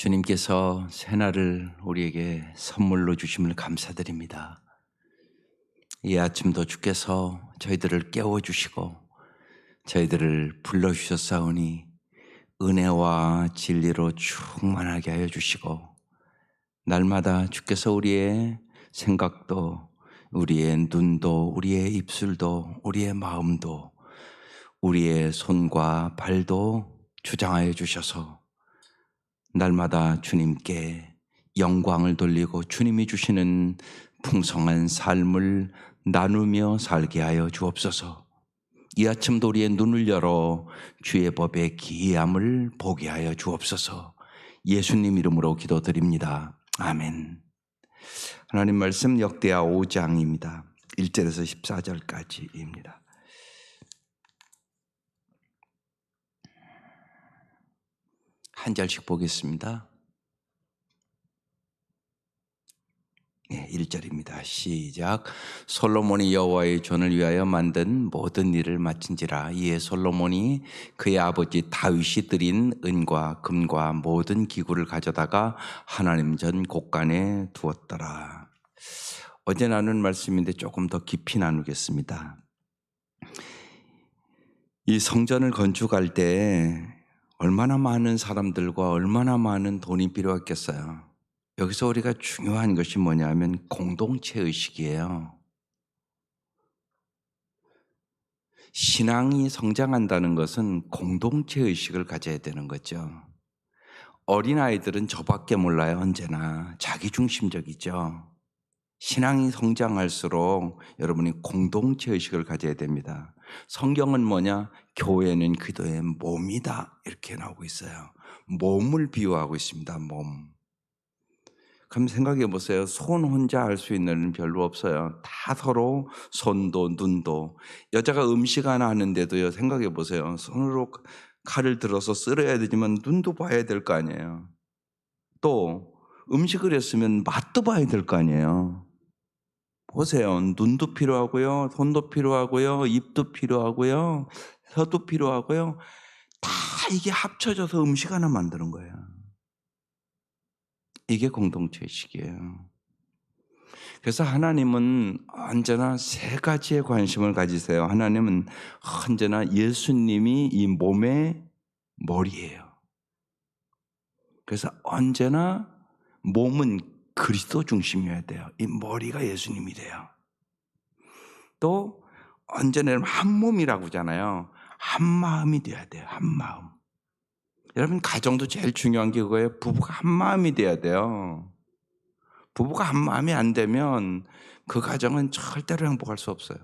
주님께서 새날을 우리에게 선물로 주심을 감사드립니다. 이 아침도 주께서 저희들을 깨워주시고 저희들을 불러주셨사오니 은혜와 진리로 충만하게 하여 주시고 날마다 주께서 우리의 생각도 우리의 눈도 우리의 입술도 우리의 마음도 우리의 손과 발도 주장하여 주셔서 날마다 주님께 영광을 돌리고 주님이 주시는 풍성한 삶을 나누며 살게 하여 주옵소서. 이 아침도 우리의 눈을 열어 주의 법의 기이함을 보게 하여 주옵소서. 예수님 이름으로 기도드립니다. 아멘. 하나님 말씀 역대하 5장입니다. 1절에서 14절까지입니다. 한 절씩 보겠습니다. 1절입니다. 시작. 솔로몬이 여호와의 존을 위하여 만든 모든 일을 마친지라. 이에 솔로몬이 그의 아버지 다윗이 드린 은과 금과 모든 기구를 가져다가 하나님 전 곳간에 두었더라. 어제 나눈 말씀인데 조금 더 깊이 나누겠습니다. 이 성전을 건축할 때 얼마나 많은 사람들과 얼마나 많은 돈이 필요했겠어요. 여기서 우리가 중요한 것이 뭐냐면 공동체 의식이에요. 신앙이 성장한다는 것은 공동체 의식을 가져야 되는 거죠. 어린아이들은 저밖에 몰라요. 언제나 자기중심적이죠. 신앙이 성장할수록 여러분이 공동체 의식을 가져야 됩니다. 성경은 뭐냐? 교회는 그리스도의 몸이다 이렇게 나오고 있어요. 몸을 비유하고 있습니다. 몸. 그럼 생각해 보세요. 손 혼자 할 수 있는 일은 별로 없어요. 다 서로 손도 눈도. 여자가 음식 하나 하는데도요. 생각해 보세요. 손으로 칼을 들어서 썰어야 되지만 눈도 봐야 될 거 아니에요. 또 음식을 했으면 맛도 봐야 될 거 아니에요. 보세요. 눈도 필요하고요. 손도 필요하고요. 입도 필요하고요. 혀도 필요하고요. 다 이게 합쳐져서 음식 하나 만드는 거예요. 이게 공동체의식이에요. 그래서 하나님은 언제나 세 가지의 관심을 가지세요. 하나님은 언제나 예수님이 이 몸의 머리예요. 그래서 언제나 몸은 그리스도 중심이어야 돼요. 이 머리가 예수님이 돼요. 또 언제나 한 몸이라고 하잖아요. 한 마음이 돼야 돼요. 한 마음. 여러분 가정도 제일 중요한 게 그거예요. 부부가 한 마음이 돼야 돼요. 부부가 한 마음이 안 되면 그 가정은 절대로 행복할 수 없어요.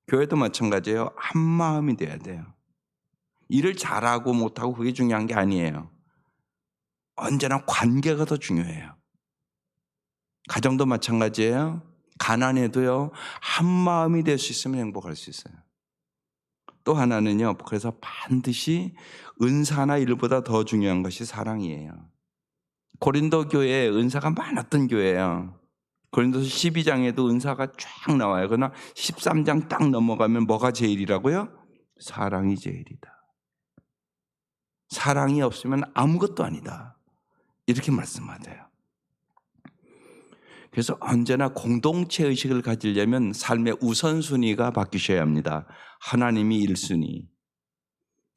교회도 마찬가지예요. 한 마음이 돼야 돼요. 일을 잘하고 못하고 그게 중요한 게 아니에요. 언제나 관계가 더 중요해요. 가정도 마찬가지예요. 가난해도요. 한 마음이 될 수 있으면 행복할 수 있어요. 또 하나는요. 그래서 반드시 은사나 일보다 더 중요한 것이 사랑이에요. 고린도 교회에 은사가 많았던 교회예요. 고린도서 12장에도 은사가 쫙 나와요. 그러나 13장 딱 넘어가면 뭐가 제일이라고요? 사랑이 제일이다. 사랑이 없으면 아무것도 아니다. 이렇게 말씀하세요. 그래서 언제나 공동체 의식을 가지려면 삶의 우선순위가 바뀌셔야 합니다. 하나님이 1순위,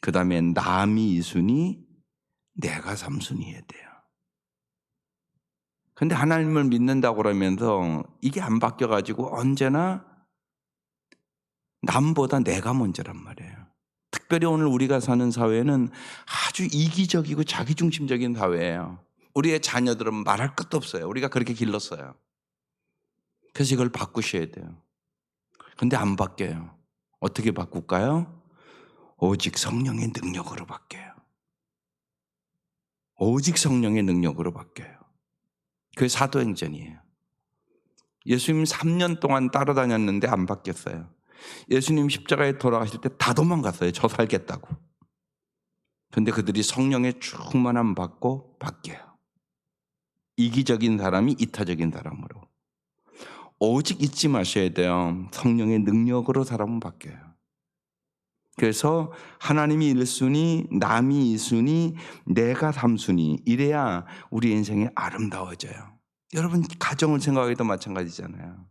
그 다음에 남이 2순위, 내가 3순위여야 돼요. 근데 하나님을 믿는다고 그러면서 이게 안 바뀌어가지고 언제나 남보다 내가 먼저란 말이에요. 특별히 오늘 우리가 사는 사회는 아주 이기적이고 자기중심적인 사회예요. 우리의 자녀들은 말할 것도 없어요. 우리가 그렇게 길렀어요. 그래서 이걸 바꾸셔야 돼요. 근데 안 바뀌어요. 어떻게 바꿀까요? 오직 성령의 능력으로 바뀌어요. 오직 성령의 능력으로 바뀌어요. 그게 사도행전이에요. 예수님 3년 동안 따라다녔는데 안 바뀌었어요. 예수님 십자가에 돌아가실 때 다 도망갔어요. 저 살겠다고. 그런데 그들이 성령의 충만함 받고 바뀌어요. 이기적인 사람이 이타적인 사람으로. 오직 잊지 마셔야 돼요. 성령의 능력으로 사람은 바뀌어요. 그래서 하나님이 1순위, 남이 2순위, 내가 3순위. 이래야 우리 인생이 아름다워져요. 여러분 가정을 생각해도 마찬가지잖아요.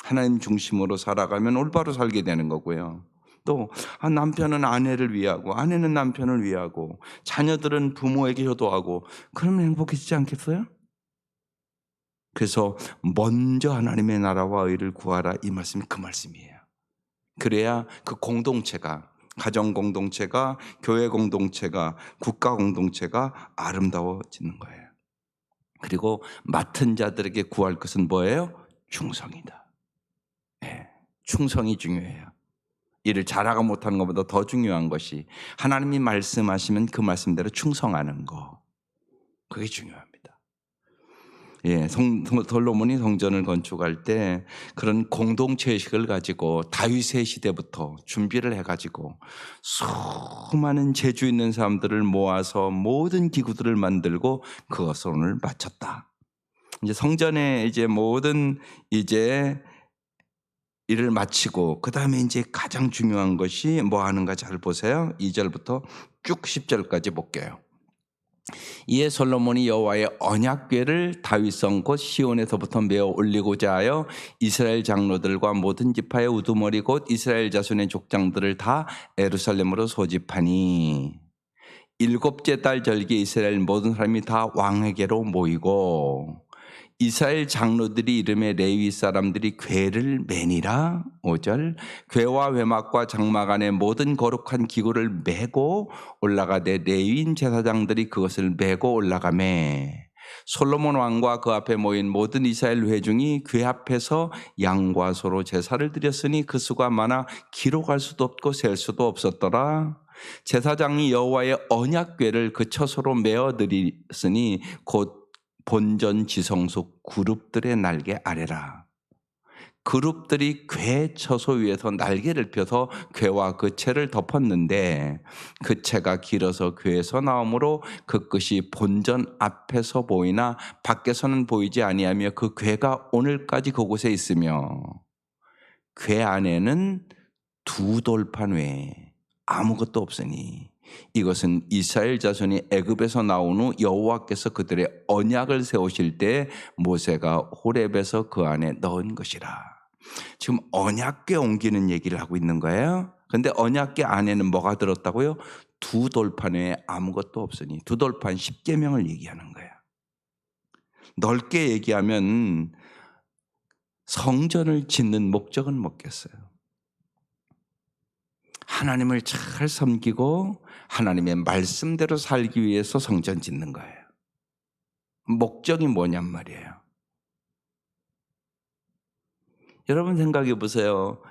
하나님 중심으로 살아가면 올바로 살게 되는 거고요. 또 남편은 아내를 위하고 아내는 남편을 위하고 자녀들은 부모에게 효도하고 그러면 행복해지지 않겠어요? 그래서 먼저 하나님의 나라와 의를 구하라, 이 말씀이 그 말씀이에요. 그래야 그 공동체가, 가정 공동체가, 교회 공동체가, 국가 공동체가 아름다워지는 거예요. 그리고 맡은 자들에게 구할 것은 뭐예요? 충성이다. 네, 충성이 중요해요. 일을 잘하고 못하는 것보다 더 중요한 것이 하나님이 말씀하시면 그 말씀대로 충성하는 거. 그게 중요합니다. 예, 솔로몬이 성전을 건축할 때 그런 공동체의식을 가지고 다윗의 시대부터 준비를 해가지고 수많은 재주 있는 사람들을 모아서 모든 기구들을 만들고 그것을 오늘 마쳤다. 이제 성전에 이제 모든 이제 일을 마치고 그 다음에 이제 가장 중요한 것이 뭐 하는가 잘 보세요. 2절부터 쭉 10절까지 볼게요. 이에 솔로몬이 여호와의 언약궤를 다윗성 곧 시온에서부터 메어 올리고자 하여 이스라엘 장로들과 모든 지파의 우두머리 곧 이스라엘 자손의 족장들을 다 예루살렘으로 소집하니, 7째 달 절기에 이스라엘 모든 사람이 다 왕에게로 모이고 이스라엘 장로들이 이름에 레위 사람들이 궤를 매니라. 5절 궤와 회막과 장막 안에 모든 거룩한 기구를 메고 올라가되 레위인 제사장들이 그것을 메고 올라가매, 솔로몬 왕과 그 앞에 모인 모든 이스라엘 회중이 궤 앞에서 양과 소로 제사를 드렸으니 그 수가 많아 기록할 수도 없고 셀 수도 없었더라. 제사장이 여호와의 언약궤를 그 처소로 메어 드렸으니 곧 본전 지성소 그룹들의 날개 아래라. 그룹들이 궤 처소 위에서 날개를 펴서 궤와 그 채를 덮었는데 그 채가 길어서 궤에서 나오므로 그 끝이 본전 앞에서 보이나 밖에서는 보이지 아니하며 그 궤가 오늘까지 그곳에 있으며 궤 안에는 2돌판 외에 아무것도 없으니 이것은 이스라엘 자손이 애굽에서 나온 후 여호와께서 그들의 언약을 세우실 때 모세가 호렙에서 그 안에 넣은 것이라. 지금 언약궤 옮기는 얘기를 하고 있는 거예요. 그런데 언약궤 안에는 뭐가 들었다고요? 2돌판 외에 아무것도 없으니, 2돌판 10계명을 얘기하는 거예요. 넓게 얘기하면 성전을 짓는 목적은 뭐겠어요? 하나님을 잘 섬기고 하나님의 말씀대로 살기 위해서 성전 짓는 거예요. 목적이 뭐냔 말이에요. 여러분 생각해 보세요.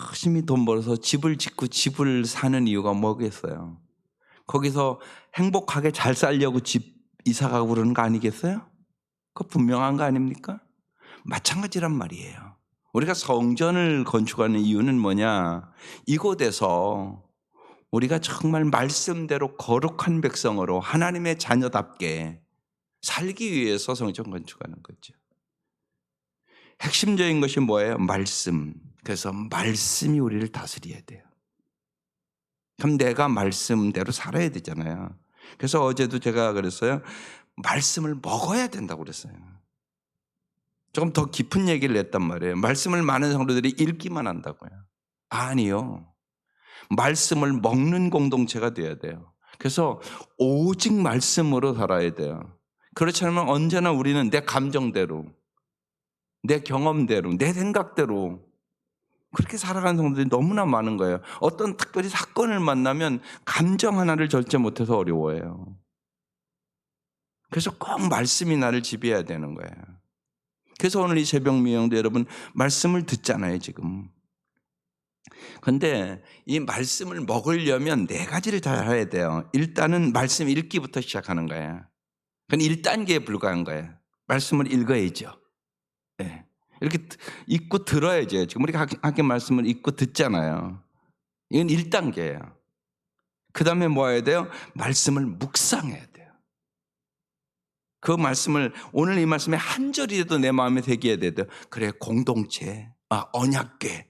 열심히 돈 벌어서 집을 짓고 집을 사는 이유가 뭐겠어요? 거기서 행복하게 잘 살려고 집 이사 가고 그러는 거 아니겠어요? 그거 분명한 거 아닙니까? 마찬가지란 말이에요. 우리가 성전을 건축하는 이유는 뭐냐? 이곳에서 우리가 정말 말씀대로 거룩한 백성으로 하나님의 자녀답게 살기 위해서 성전 건축하는 거죠. 핵심적인 것이 뭐예요? 말씀. 그래서 말씀이 우리를 다스려야 돼요. 그럼 내가 말씀대로 살아야 되잖아요. 그래서 어제도 제가 그랬어요. 말씀을 먹어야 된다고 그랬어요. 조금 더 깊은 얘기를 했단 말이에요. 말씀을 많은 성도들이 읽기만 한다고요. 아니요. 말씀을 먹는 공동체가 돼야 돼요. 그래서 오직 말씀으로 살아야 돼요. 그렇지 않으면 언제나 우리는 내 감정대로, 내 경험대로, 내 생각대로 그렇게 살아가는 성도들이 너무나 많은 거예요. 어떤 특별히 사건을 만나면 감정 하나를 절제 못해서 어려워해요. 그래서 꼭 말씀이 나를 지배해야 되는 거예요. 그래서 오늘 이 새벽 미용도 여러분 말씀을 듣잖아요, 지금. 그런데 이 말씀을 먹으려면 4가지를 잘 해야 돼요. 일단은 말씀 읽기부터 시작하는 거예요. 그건 1단계에 불과한 거예요. 말씀을 읽어야죠. 네. 이렇게 읽고 들어야죠. 지금 우리가 하긴 말씀을 읽고 듣잖아요. 이건 1단계예요. 그 다음에 뭐 해야 돼요? 말씀을 묵상해야 돼요. 그 말씀을, 오늘 이 말씀의 한 절이라도 내 마음에 새겨야 돼요. 그래, 공동체, 언약궤,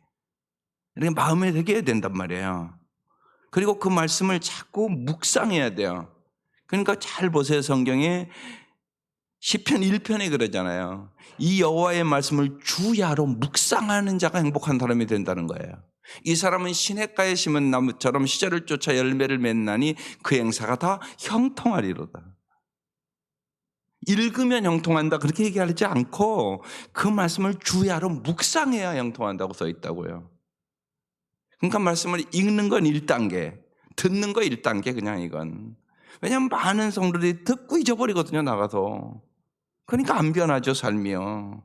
이렇게 마음에 새겨야 된단 말이에요. 그리고 그 말씀을 자꾸 묵상해야 돼요. 그러니까 잘 보세요. 성경에 시편 1편에 그러잖아요. 이 여호와의 말씀을 주야로 묵상하는 자가 행복한 사람이 된다는 거예요. 이 사람은 시냇가에 심은 나무처럼 시절을 쫓아 열매를 맺나니 그 행사가 다 형통하리로다. 읽으면 형통한다 그렇게 얘기하지 않고 그 말씀을 주야로 묵상해야 형통한다고 써 있다고요. 그러니까 말씀을 읽는 건 1단계, 듣는 거 1단계 그냥 이건. 왜냐하면 많은 성도들이 듣고 잊어버리거든요, 나가서. 그러니까 안 변하죠, 삶이요.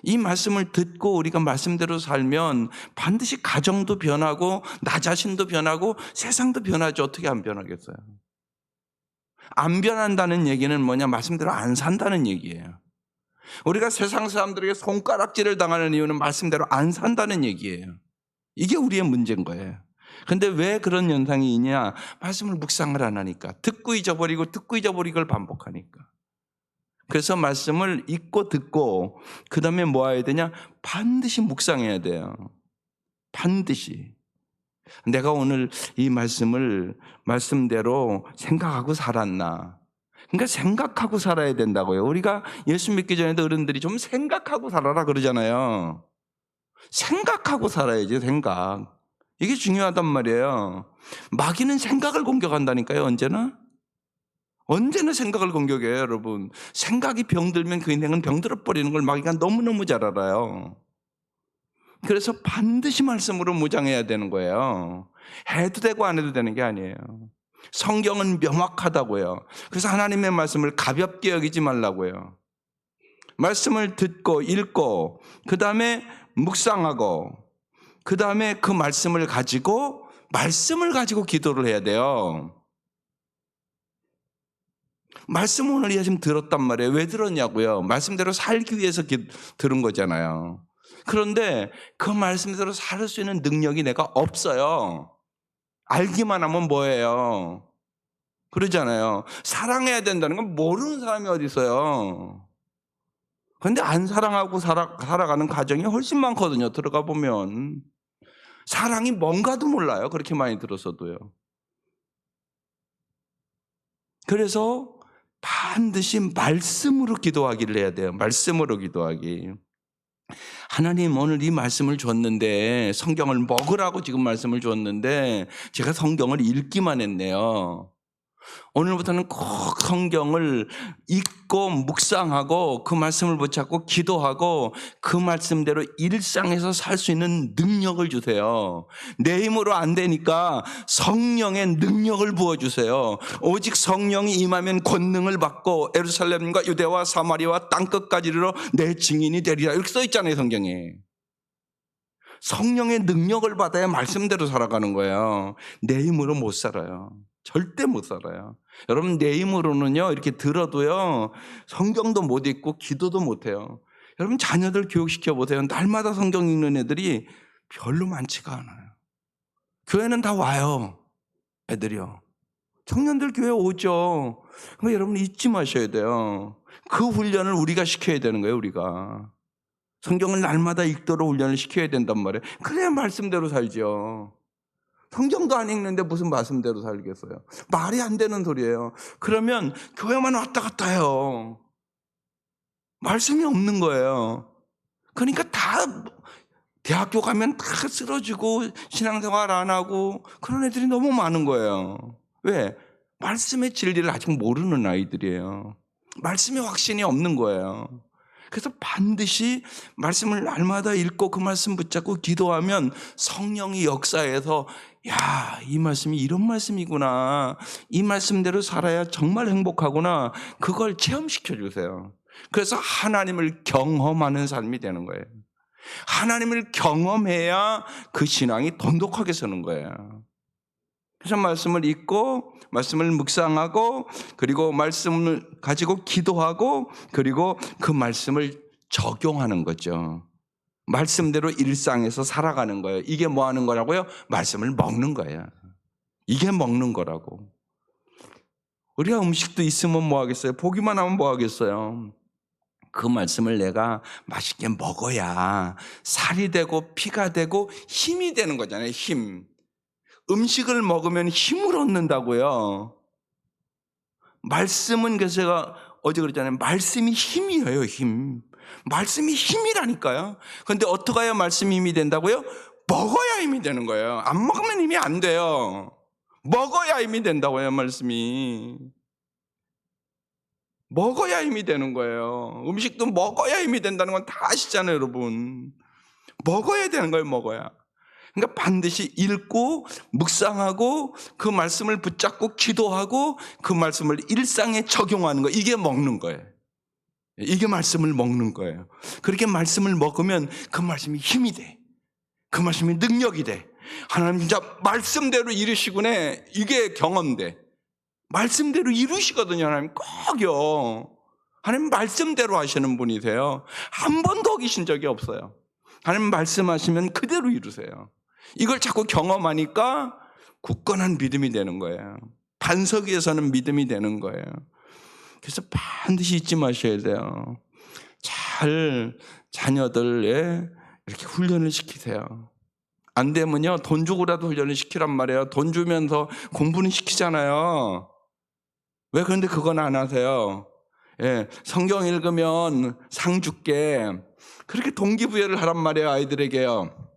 이 말씀을 듣고 우리가 말씀대로 살면 반드시 가정도 변하고 나 자신도 변하고 세상도 변하죠. 어떻게 안 변하겠어요? 안 변한다는 얘기는 뭐냐? 말씀대로 안 산다는 얘기예요. 우리가 세상 사람들에게 손가락질을 당하는 이유는 말씀대로 안 산다는 얘기예요. 이게 우리의 문제인 거예요. 근데 왜 그런 현상이 있냐? 말씀을 묵상을 안 하니까. 듣고 잊어버리고 걸 반복하니까. 그래서 말씀을 읽고 듣고 그 다음에 뭐 해야 되냐? 반드시 묵상해야 돼요. 반드시. 내가 오늘 이 말씀을 말씀대로 생각하고 살았나? 그러니까 생각하고 살아야 된다고요. 우리가 예수 믿기 전에도 어른들이 좀 생각하고 살아라 그러잖아요. 생각하고 살아야지, 생각. 이게 중요하단 말이에요. 마귀는 생각을 공격한다니까요, 언제나. 언제나 생각을 공격해요, 여러분. 생각이 병들면 그 인생은 병들어버리는 걸 마귀가 너무너무 잘 알아요. 그래서 반드시 말씀으로 무장해야 되는 거예요. 해도 되고 안 해도 되는 게 아니에요. 성경은 명확하다고요. 그래서 하나님의 말씀을 가볍게 여기지 말라고요. 말씀을 듣고 읽고 그 다음에 묵상하고 그 다음에 그 말씀을 가지고 기도를 해야 돼요. 말씀 오늘 지금 들었단 말이에요. 왜 들었냐고요? 말씀대로 살기 위해서 들은 거잖아요. 그런데 그 말씀대로 살 수 있는 능력이 내가 없어요. 알기만 하면 뭐예요? 그러잖아요. 사랑해야 된다는 건 모르는 사람이 어디 있어요. 그런데 안 사랑하고 살아가는 가정이 훨씬 많거든요. 들어가 보면. 사랑이 뭔가도 몰라요. 그렇게 많이 들었어도요. 그래서 반드시 말씀으로 기도하기를 해야 돼요. 말씀으로 기도하기. 하나님 오늘 이 말씀을 줬는데 성경을 먹으라고 지금 말씀을 줬는데 제가 성경을 읽기만 했네요. 오늘부터는 꼭 성경을 읽고 묵상하고 그 말씀을 붙잡고 기도하고 그 말씀대로 일상에서 살 수 있는 능력을 주세요. 내 힘으로 안 되니까 성령의 능력을 부어주세요. 오직 성령이 임하면 권능을 받고 예루살렘과 유대와 사마리아와 땅끝까지 이르러 내 증인이 되리라 이렇게 써 있잖아요, 성경에. 성령의 능력을 받아야 말씀대로 살아가는 거예요. 내 힘으로 못 살아요. 절대 못 살아요. 여러분 내 힘으로는요 이렇게 들어도요 성경도 못 읽고 기도도 못 해요. 여러분 자녀들 교육시켜 보세요. 날마다 성경 읽는 애들이 별로 많지가 않아요. 교회는 다 와요. 애들이요. 청년들 교회 오죠. 그러니까 여러분 잊지 마셔야 돼요. 그 훈련을 우리가 시켜야 되는 거예요. 우리가. 성경을 날마다 읽도록 훈련을 시켜야 된단 말이에요. 그래야 말씀대로 살죠. 성경도 안 읽는데 무슨 말씀대로 살겠어요. 말이 안 되는 소리예요. 그러면 교회만 왔다 갔다 해요. 말씀이 없는 거예요. 그러니까 다 대학교 가면 다 쓰러지고 신앙생활 안 하고 그런 애들이 너무 많은 거예요. 왜? 말씀의 진리를 아직 모르는 아이들이에요. 말씀의 확신이 없는 거예요. 그래서 반드시 말씀을 날마다 읽고 그 말씀 붙잡고 기도하면 성령이 역사해서 야, 이 말씀이 이런 말씀이구나. 이 말씀대로 살아야 정말 행복하구나. 그걸 체험시켜 주세요. 그래서 하나님을 경험하는 삶이 되는 거예요. 하나님을 경험해야 그 신앙이 돈독하게 서는 거예요. 그래서 말씀을 읽고 말씀을 묵상하고 그리고 말씀을 가지고 기도하고 그리고 그 말씀을 적용하는 거죠. 말씀대로 일상에서 살아가는 거예요. 이게 뭐 하는 거라고요? 말씀을 먹는 거예요. 이게 먹는 거라고. 우리가 음식도 있으면 뭐 하겠어요? 보기만 하면 뭐 하겠어요? 그 말씀을 내가 맛있게 먹어야 살이 되고 피가 되고 힘이 되는 거잖아요. 힘. 음식을 먹으면 힘을 얻는다고요. 말씀은 그래서 제가 어제 그랬잖아요. 말씀이 힘이에요, 힘. 말씀이 힘이라니까요. 그런데 어떻게 해야 말씀이 힘이 된다고요? 먹어야 힘이 되는 거예요. 안 먹으면 힘이 안 돼요. 먹어야 힘이 된다고요, 말씀이. 먹어야 힘이 되는 거예요. 음식도 먹어야 힘이 된다는 건 다 아시잖아요, 여러분. 먹어야 되는 거예요, 먹어야. 그러니까 반드시 읽고 묵상하고 그 말씀을 붙잡고 기도하고 그 말씀을 일상에 적용하는 거, 이게 먹는 거예요. 이게 말씀을 먹는 거예요. 그렇게 말씀을 먹으면 그 말씀이 힘이 돼. 그 말씀이 능력이 돼. 하나님 진짜 말씀대로 이루시구나. 이게 경험돼. 말씀대로 이루시거든요. 하나님 꼭요. 하나님 말씀대로 하시는 분이세요. 한 번도 어기신 적이 없어요. 하나님 말씀하시면 그대로 이루세요. 이걸 자꾸 경험하니까 굳건한 믿음이 되는 거예요. 반석 위에서는 믿음이 되는 거예요. 그래서 반드시 잊지 마셔야 돼요. 잘 자녀들에 이렇게 훈련을 시키세요. 안 되면요, 돈 주고라도 훈련을 시키란 말이에요. 돈 주면서 공부는 시키잖아요. 왜 그런데 그건 안 하세요? 예, 성경 읽으면 상 줄게. 그렇게 동기부여를 하란 말이에요, 아이들에게요.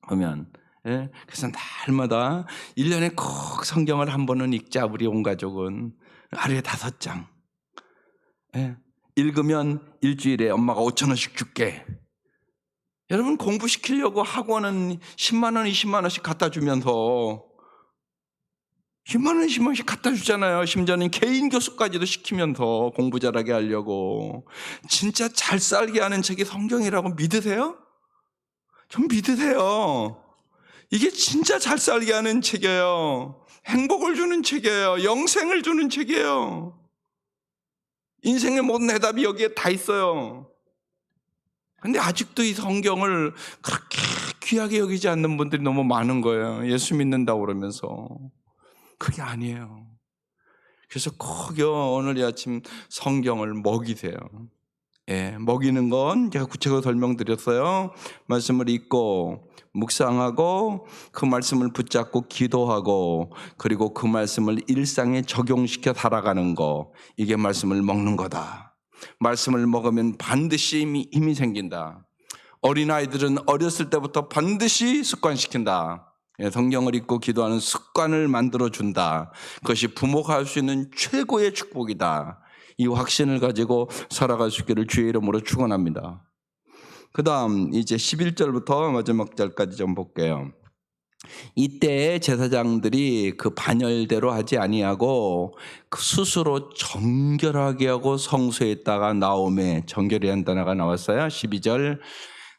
그러면. 예, 그래서 날마다 1년에 꼭 성경을 한 번은 읽자, 우리 온 가족은. 하루에 5장. 예, 읽으면 일주일에 엄마가 5,000원씩 줄게. 여러분, 공부시키려고 학원은 10만 원, 20만 원씩 갖다 주면서 10만 원, 20만 원씩 갖다 주잖아요. 심지어는 개인 교수까지도 시키면서 공부 잘하게 하려고. 진짜 잘 살게 하는 책이 성경이라고 믿으세요? 좀 믿으세요. 이게 진짜 잘 살게 하는 책이에요. 행복을 주는 책이에요. 영생을 주는 책이에요. 인생의 모든 해답이 여기에 다 있어요. 근데 아직도 이 성경을 그렇게 귀하게 여기지 않는 분들이 너무 많은 거예요. 예수 믿는다고 그러면서. 그게 아니에요. 그래서 꼭요, 오늘 이 아침 성경을 먹이세요. 예, 먹이는 건 제가 구체적으로 설명드렸어요. 말씀을 읽고 묵상하고 그 말씀을 붙잡고 기도하고 그리고 그 말씀을 일상에 적용시켜 살아가는 거, 이게 말씀을 먹는 거다. 말씀을 먹으면 반드시 힘이 생긴다. 어린아이들은 어렸을 때부터 반드시 습관시킨다. 성경을 읽고 기도하는 습관을 만들어준다. 그것이 부모가 할 수 있는 최고의 축복이다. 이 확신을 가지고 살아갈 수 있기를 주의 이름으로 축원합니다. 그 다음 이제 11절부터 마지막 절까지 좀 볼게요. 이때 제사장들이 그 반열대로 하지 아니하고 스스로 정결하게 하고 성소에다가 나오매, 정결이라는 단어가 나왔어요. 12절,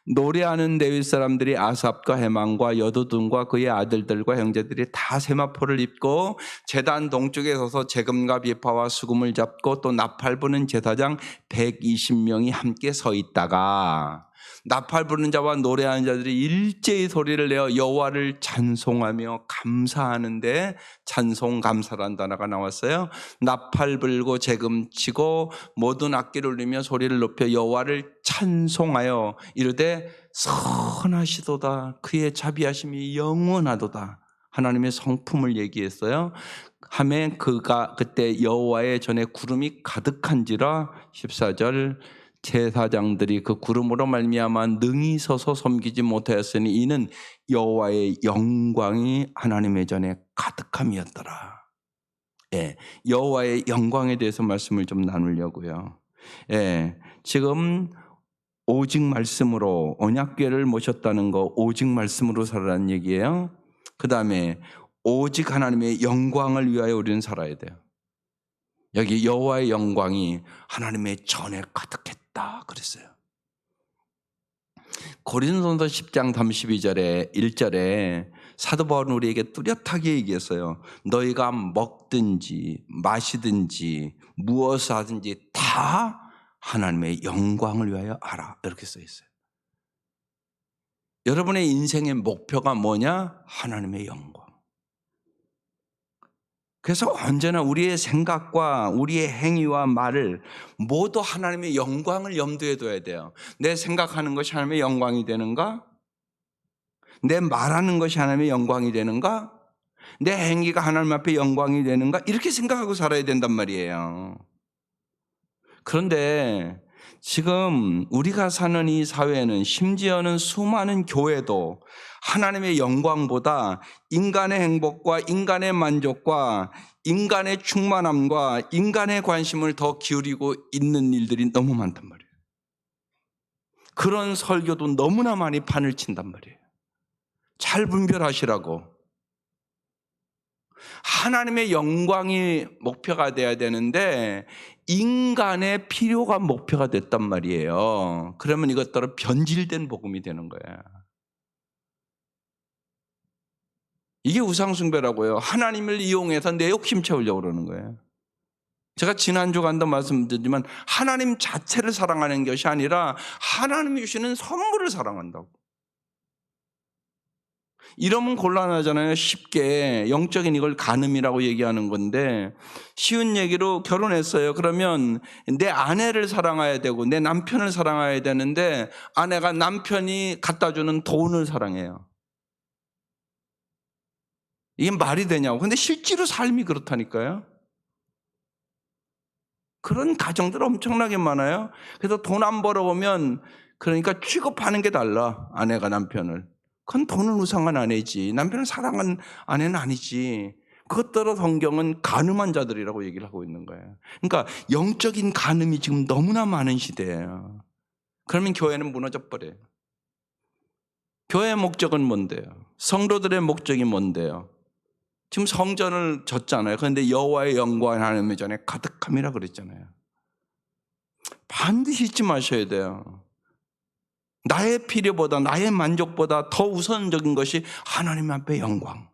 노래하는 레위 사람들이 아삽과 헤만과 여두둔과 그의 아들들과 형제들이 다 세마포를 입고 제단 동쪽에 서서 재금과 비파와 수금을 잡고 또 나팔 부는 제사장 120명이 함께 서 있다가 나팔 부는 자와 노래하는 자들이 일제히 소리를 내어 여호와를 찬송하며 감사하는데, 찬송 감사라는 단어가 나왔어요. 나팔 불고 재금 치고 모든 악기를 울리며 소리를 높여 여호와를 찬송하여 이르되 선하시도다, 그의 자비하심이 영원하도다. 하나님의 성품을 얘기했어요. 하매 그가 그때 여호와의 전에 구름이 가득한지라. 14절, 제사장들이 그 구름으로 말미암아 능히 서서 섬기지 못하였으니 이는 여호와의 영광이 하나님의 전에 가득함이었더라. 예, 여호와의 영광에 대해서 말씀을 좀 나누려고요. 예, 지금 오직 말씀으로 언약궤를 모셨다는 거, 오직 말씀으로 살아라는 얘기예요. 그 다음에 오직 하나님의 영광을 위하여 우리는 살아야 돼요. 여기 여호와의 영광이 하나님의 전에 가득했다 그랬어요. 고린도전서 10장 32절에 1절에 사도 바울은 우리에게 뚜렷하게 얘기했어요. 너희가 먹든지 마시든지 무엇을 하든지 다 하나님의 영광을 위하여 하라, 이렇게 써 있어요. 여러분의 인생의 목표가 뭐냐? 하나님의 영광. 그래서 언제나 우리의 생각과 우리의 행위와 말을 모두 하나님의 영광을 염두에 둬야 돼요. 내 생각하는 것이 하나님의 영광이 되는가? 내 말하는 것이 하나님의 영광이 되는가? 내 행위가 하나님 앞에 영광이 되는가? 이렇게 생각하고 살아야 된단 말이에요. 그런데 지금 우리가 사는 이 사회는, 심지어는 수많은 교회도 하나님의 영광보다 인간의 행복과 인간의 만족과 인간의 충만함과 인간의 관심을 더 기울이고 있는 일들이 너무 많단 말이에요. 그런 설교도 너무나 많이 판을 친단 말이에요. 잘 분별하시라고. 하나님의 영광이 목표가 돼야 되는데 인간의 필요가 목표가 됐단 말이에요. 그러면 이것들은 변질된 복음이 되는 거예요. 이게 우상숭배라고요. 하나님을 이용해서 내 욕심 채우려고 그러는 거예요. 제가 지난주간도 말씀드렸지만 하나님 자체를 사랑하는 것이 아니라 하나님이 주시는 선물을 사랑한다고. 이러면 곤란하잖아요. 쉽게 영적인 이걸 간음이라고 얘기하는 건데, 쉬운 얘기로 결혼했어요. 그러면 내 아내를 사랑해야 되고 내 남편을 사랑해야 되는데 아내가 남편이 갖다 주는 돈을 사랑해요. 이게 말이 되냐고. 근데 실제로 삶이 그렇다니까요. 그런 가정들 엄청나게 많아요. 그래서 돈 안 벌어오면, 그러니까 취급하는 게 달라. 아내가 남편을. 그건 돈을 우상한 아내지, 남편을 사랑한 아내는 아니지. 그것 따라 성경은 간음한 자들이라고 얘기를 하고 있는 거예요. 그러니까 영적인 간음이 지금 너무나 많은 시대예요. 그러면 교회는 무너져 버려요. 교회의 목적은 뭔데요? 성도들의 목적이 뭔데요? 지금 성전을 졌잖아요. 그런데 여호와의 영광이 하나님의 전에 가득함이라 그랬잖아요. 반드시 잊지 마셔야 돼요. 나의 필요보다, 나의 만족보다 더 우선적인 것이 하나님 앞에 영광.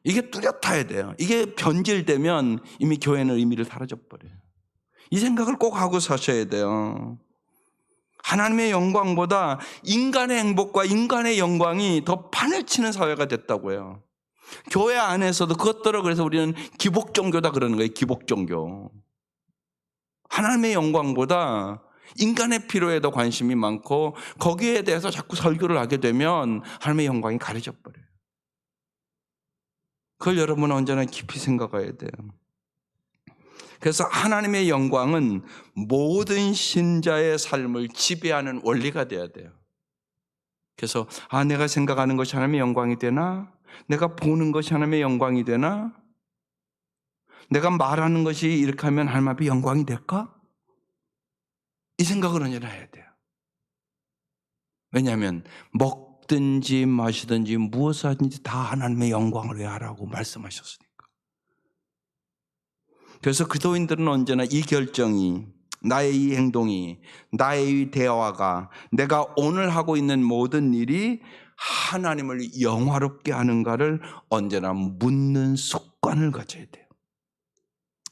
이게 뚜렷해야 돼요. 이게 변질되면 이미 교회는 의미를 사라져버려요. 이 생각을 꼭 하고 사셔야 돼요. 하나님의 영광보다 인간의 행복과 인간의 영광이 더 판을 치는 사회가 됐다고요. 교회 안에서도 그것들을, 그래서 우리는 기복종교다 그러는 거예요. 기복종교. 하나님의 영광보다 인간의 필요에 더 관심이 많고 거기에 대해서 자꾸 설교를 하게 되면 하나님의 영광이 가려져 버려요. 그걸 여러분은 언제나 깊이 생각해야 돼요. 그래서 하나님의 영광은 모든 신자의 삶을 지배하는 원리가 돼야 돼요. 그래서 내가 생각하는 것이 하나님의 영광이 되나? 내가 보는 것이 하나님의 영광이 되나? 내가 말하는 것이 이렇게 하면 하나님 앞에 영광이 될까? 이 생각을 언제나 해야 돼요. 왜냐하면 먹든지 마시든지 무엇을 하든지 다 하나님의 영광을 위해 하라고 말씀하셨으니까. 그래서 그리스도인들은 언제나 이 결정이, 나의 이 행동이, 나의 이 대화가, 내가 오늘 하고 있는 모든 일이 하나님을 영화롭게 하는가를 언제나 묻는 습관을 가져야 돼요.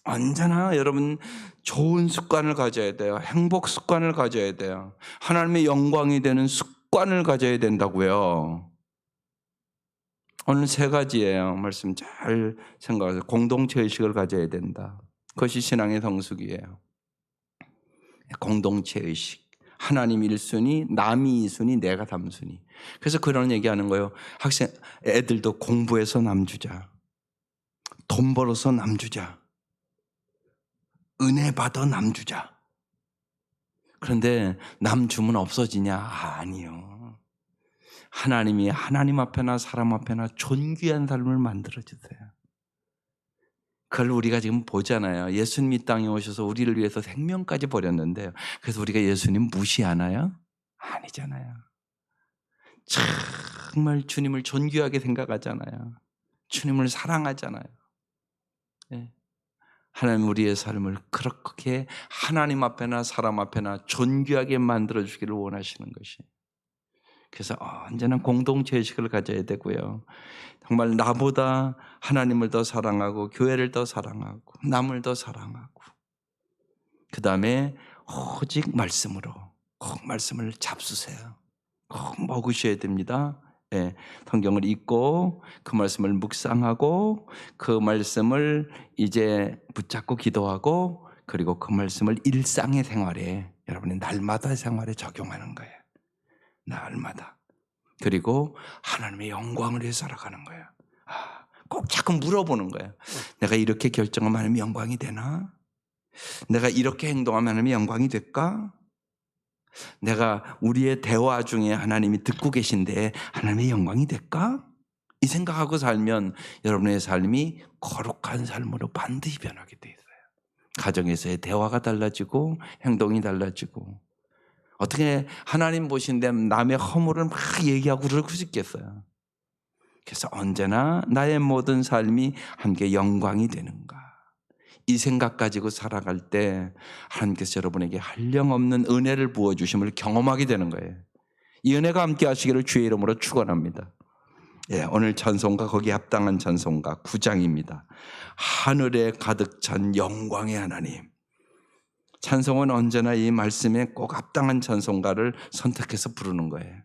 언제나 여러분 좋은 습관을 가져야 돼요. 행복 습관을 가져야 돼요. 하나님의 영광이 되는 습관을 가져야 된다고요. 오늘 세 가지예요. 말씀 잘 생각하세요. 공동체 의식을 가져야 된다. 그것이 신앙의 성숙이에요. 공동체 의식. 하나님 1순위, 남이 2순위, 내가 3순위. 그래서 그런 얘기하는 거예요. 애들도 공부해서 남 주자. 돈 벌어서 남 주자. 은혜 받아 남 주자. 그런데 남 주면 없어지냐? 아니요. 하나님이 하나님 앞에나 사람 앞에나 존귀한 삶을 만들어주세요. 그걸 우리가 지금 보잖아요. 예수님 이 땅에 오셔서 우리를 위해서 생명까지 버렸는데요. 그래서 우리가 예수님 무시하나요? 아니잖아요. 정말 주님을 존귀하게 생각하잖아요. 주님을 사랑하잖아요. 네. 하나님 우리의 삶을 그렇게 하나님 앞에나 사람 앞에나 존귀하게 만들어주기를 원하시는 것이. 그래서 언제나 공동체 의식을 가져야 되고요. 정말 나보다 하나님을 더 사랑하고 교회를 더 사랑하고 남을 더 사랑하고, 그 다음에 오직 말씀으로 꼭 말씀을 잡수세요. 꼭 먹으셔야 됩니다. 네, 성경을 읽고 그 말씀을 묵상하고 그 말씀을 이제 붙잡고 기도하고, 그리고 그 말씀을 일상의 생활에, 여러분의 날마다 생활에 적용하는 거예요. 날마다. 그리고 하나님의 영광을 위해 살아가는 거예요. 꼭 자꾸 물어보는 거예요. 내가 이렇게 결정하면 하나님이 영광이 되나? 내가 이렇게 행동하면 하나님이 영광이 될까? 내가 우리의 대화 중에 하나님이 듣고 계신데 하나님의 영광이 될까? 이 생각하고 살면 여러분의 삶이 거룩한 삶으로 반드시 변하게 돼 있어요. 가정에서의 대화가 달라지고 행동이 달라지고. 어떻게 하나님 보신데 남의 허물을 막 얘기하고 그러고 싶겠어요. 그래서 언제나 나의 모든 삶이 함께 영광이 되는가. 이 생각 가지고 살아갈 때 하나님께서 여러분에게 한량없는 은혜를 부어주심을 경험하게 되는 거예요. 이 은혜가 함께 하시기를 주의 이름으로 축원합니다. 예, 오늘 찬송가 거기에 합당한 찬송가 9장입니다. 하늘에 가득 찬 영광의 하나님. 찬송은 언제나 이 말씀에 꼭 합당한 찬송가를 선택해서 부르는 거예요.